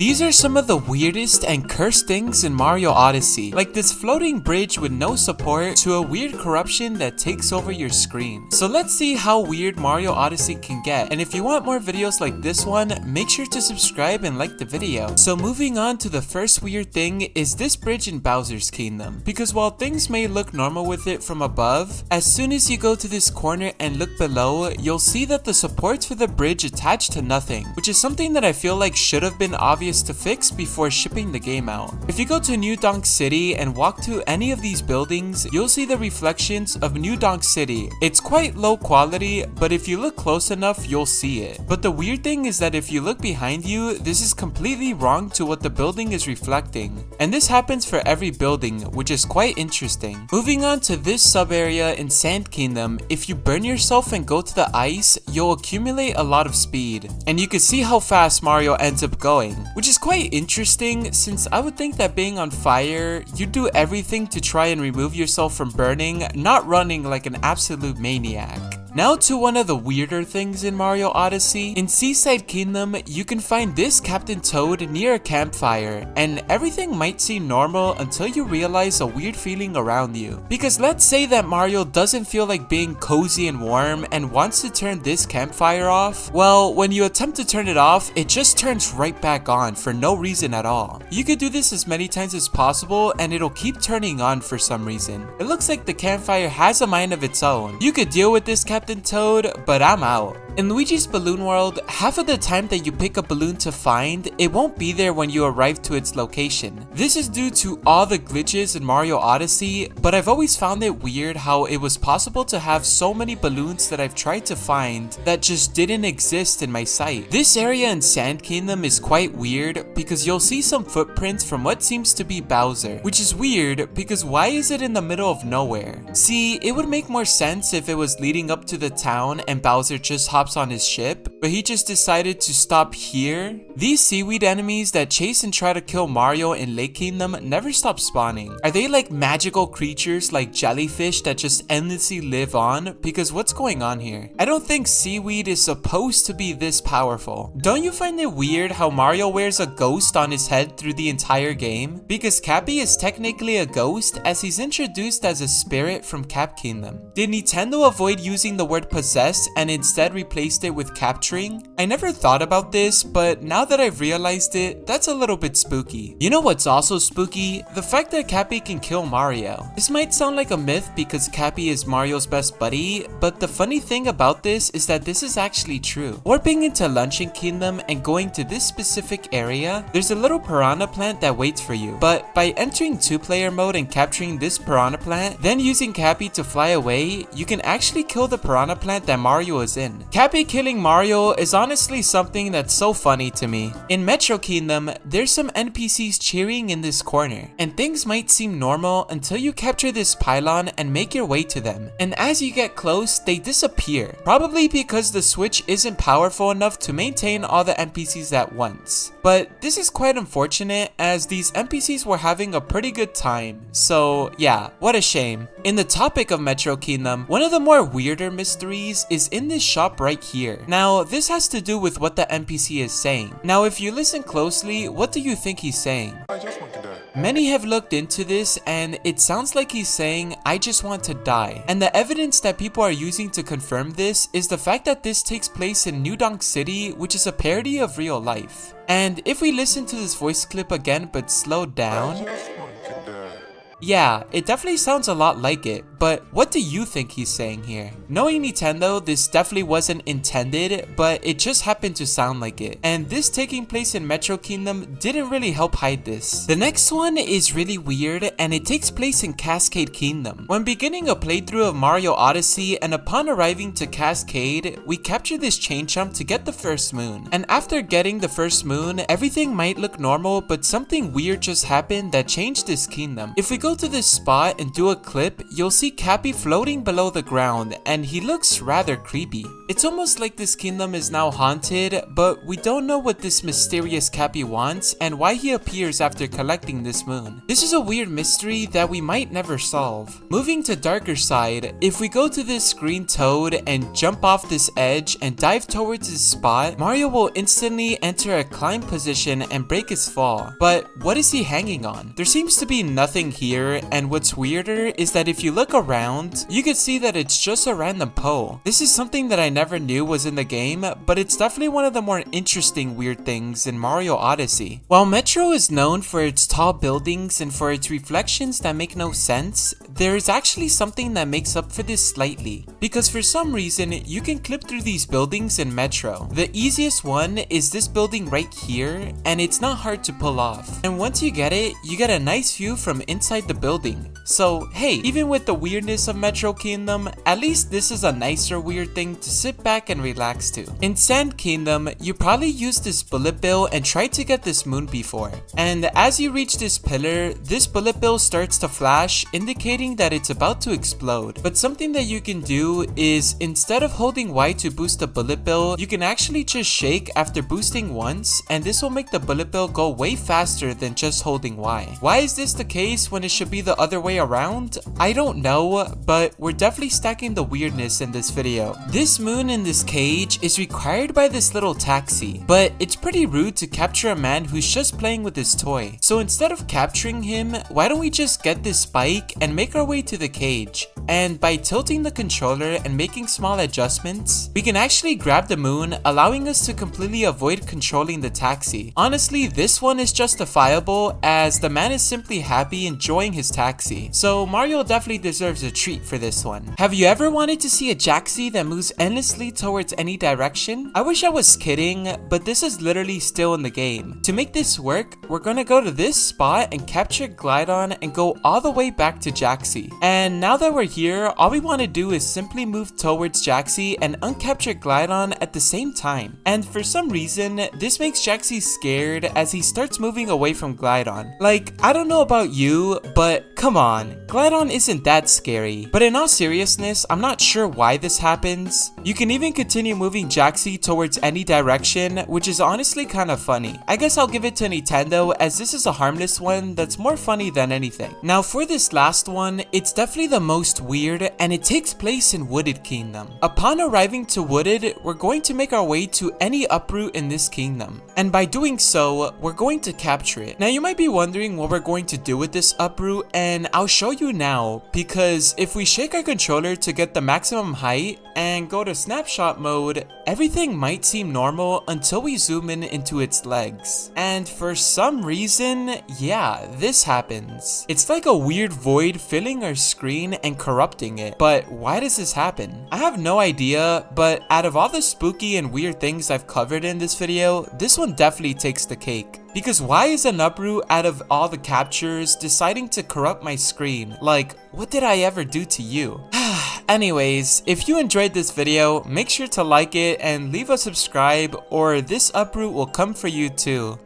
These are some of the weirdest and cursed things in Mario Odyssey, like this floating bridge with no support to a weird corruption that takes over your screen. So let's see how weird Mario Odyssey can get, and if you want more videos like this one, make sure to subscribe and like the video. So moving on to the first weird thing is this bridge in Bowser's Kingdom, because while things may look normal with it from above, as soon as you go to this corner and look below, you'll see that the supports for the bridge attach to nothing, which is something that I feel like should have been obvious to fix before shipping the game out. If you go to New Donk City and walk to any of these buildings, you'll see the reflections of New Donk City. It's quite low quality, but if you look close enough, you'll see it. But the weird thing is that if you look behind you, this is completely wrong to what the building is reflecting. And this happens for every building, which is quite interesting. Moving on to this sub area in Sand Kingdom, if you burn yourself and go to the ice, you'll accumulate a lot of speed. And you can see how fast Mario ends up going, which is quite interesting since I would think that being on fire, you do everything to try and remove yourself from burning, not running like an absolute maniac. Now to one of the weirder things in Mario Odyssey. In Seaside Kingdom, you can find this Captain Toad near a campfire, and everything might seem normal until you realize a weird feeling around you. Because let's say that Mario doesn't feel like being cozy and warm and wants to turn this campfire off. Well, when you attempt to turn it off, it just turns right back on for no reason at all. You could do this as many times as possible and it'll keep turning on for some reason. It looks like the campfire has a mind of its own. You could deal with this Captain Toad, but I'm out. In Luigi's Balloon World, half of the time that you pick a balloon to find, it won't be there when you arrive to its location. This is due to all the glitches in Mario Odyssey, but I've always found it weird how it was possible to have so many balloons that I've tried to find that just didn't exist in my sight. This area in Sand Kingdom is quite weird because you'll see some footprints from what seems to be Bowser, which is weird because why is it in the middle of nowhere? See, it would make more sense if it was leading up to the town and Bowser just hops on his ship, but he just decided to stop here. These seaweed enemies that chase and try to kill Mario in Lake Kingdom never stop spawning. Are they like magical creatures like jellyfish that just endlessly live on? Because what's going on here? I don't think seaweed is supposed to be this powerful. Don't you find it weird how Mario wears a ghost on his head through the entire game? Because Cappy is technically a ghost as he's introduced as a spirit from Cap Kingdom. Did Nintendo avoid using the word possessed and instead replaced it with capturing? I never thought about this, but now that I've realized it, that's a little bit spooky. You know what's also spooky? The fact that Cappy can kill Mario. This might sound like a myth because Cappy is Mario's best buddy, but the funny thing about this is that this is actually true. Warping into Luncheon Kingdom and going to this specific area, there's a little piranha plant that waits for you, but by entering 2-player mode and capturing this piranha plant, then using Cappy to fly away, you can actually kill the piranha plant that Mario is in. Cappy killing Mario is honestly something that's so funny to me. In Metro Kingdom, there's some NPCs cheering in this corner, and things might seem normal until you capture this pylon and make your way to them. And as you get close, they disappear, probably because the switch isn't powerful enough to maintain all the NPCs at once. But this is quite unfortunate as these NPCs were having a pretty good time. So yeah, what a shame. In the topic of Metro Kingdom, one of the more weirder mysteries is in this shop right here. Now, this has to do with what the NPC is saying. Now, if you listen closely, what do you think he's saying? I just want to die. Many have looked into this and it sounds like he's saying, I just want to die. And the evidence that people are using to confirm this is the fact that this takes place in New Donk City, which is a parody of real life. And if we listen to this voice clip again but slowed down, I just want to die. yeah, it definitely sounds a lot like it, but what do you think he's saying here? Knowing Nintendo, this definitely wasn't intended, but it just happened to sound like it. And this taking place in Metro Kingdom didn't really help hide this. The next one is really weird and it takes place in Cascade Kingdom. When beginning a playthrough of Mario Odyssey and upon arriving to Cascade, we capture this chain jump to get the first moon. And after getting the first moon, everything might look normal, but something weird just happened that changed this kingdom. If we go to this spot and do a clip, you'll see Cappy floating below the ground and he looks rather creepy. It's almost like this kingdom is now haunted, but we don't know what this mysterious Cappy wants and why he appears after collecting this moon. This is a weird mystery that we might never solve. Moving to darker side, if we go to this green toad and jump off this edge and dive towards this spot, Mario will instantly enter a climb position and break his fall. But what is he hanging on? There seems to be nothing here, and what's weirder is that if you look around, you can see that it's just a random pole. This is something that I never knew was in the game, but it's definitely one of the more interesting weird things in Mario Odyssey. While Metro is known for its tall buildings and for its reflections that make no sense, there is actually something that makes up for this slightly. Because for some reason, you can clip through these buildings in Metro. The easiest one is this building right here, and it's not hard to pull off. And once you get it, you get a nice view from inside the building. So hey, even with the weirdness of Metro Kingdom, at least this is a nicer weird thing to sit back and relax to. In Sand Kingdom, you probably used this bullet bill and tried to get this moon before. And as you reach this pillar, this bullet bill starts to flash, indicating that it's about to explode. But something that you can do is, instead of holding Y to boost the bullet bill, you can actually just shake after boosting once, and this will make the bullet bill go way faster than just holding Y. Why is this the case when it should be the other way around? I don't know, but we're definitely stacking the weirdness in this video. This moon in this cage is required by this little taxi, but it's pretty rude to capture a man who's just playing with his toy. So instead of capturing him, why don't we just get this bike and make our way to the cage? And by tilting the controller and making small adjustments, we can actually grab the moon, allowing us to completely avoid controlling the taxi. Honestly, this one is justifiable as the man is simply happy enjoying his taxi. So Mario definitely deserves a treat for this one. Have you ever wanted to see a Jaxi that moves endlessly towards any direction? I wish I was kidding, but this is literally still in the game. To make this work, we're gonna go to this spot and capture Glydon and go all the way back to Jaxi. And now that we're here, all we want to do is simply move towards Jaxi and uncapture Glydon at the same time. And for some reason, this makes Jaxi scared as he starts moving away from Glydon. Like, I don't know about you, but come on, Glydon isn't that scary. But in all seriousness, I'm not sure why this happens. You can even continue moving Jaxi towards any direction, which is honestly kind of funny. I guess I'll give it to Nintendo as this is a harmless one that's more funny than anything. Now for this last one, it's definitely the most weird, and it takes place in Wooded Kingdom. Upon arriving to Wooded, we're going to make our way to any uproot in this kingdom. And by doing so, we're going to capture it. Now you might be wondering what we're going to do with this uproot, and I'll show you now, because if we shake our controller to get the maximum height and go to snapshot mode, everything might seem normal until we zoom in into its legs. And for some reason, yeah, this happens. It's like a weird void filling our screen and corrupting it. But why does this happen? I have no idea, but out of all the spooky and weird things I've covered in this video, this one definitely takes the cake. Because why is an uproot out of all the captures deciding to corrupt my screen? Like, what did I ever do to you? Anyways, if you enjoyed this video, make sure to like it and leave a subscribe, or this uproot will come for you too.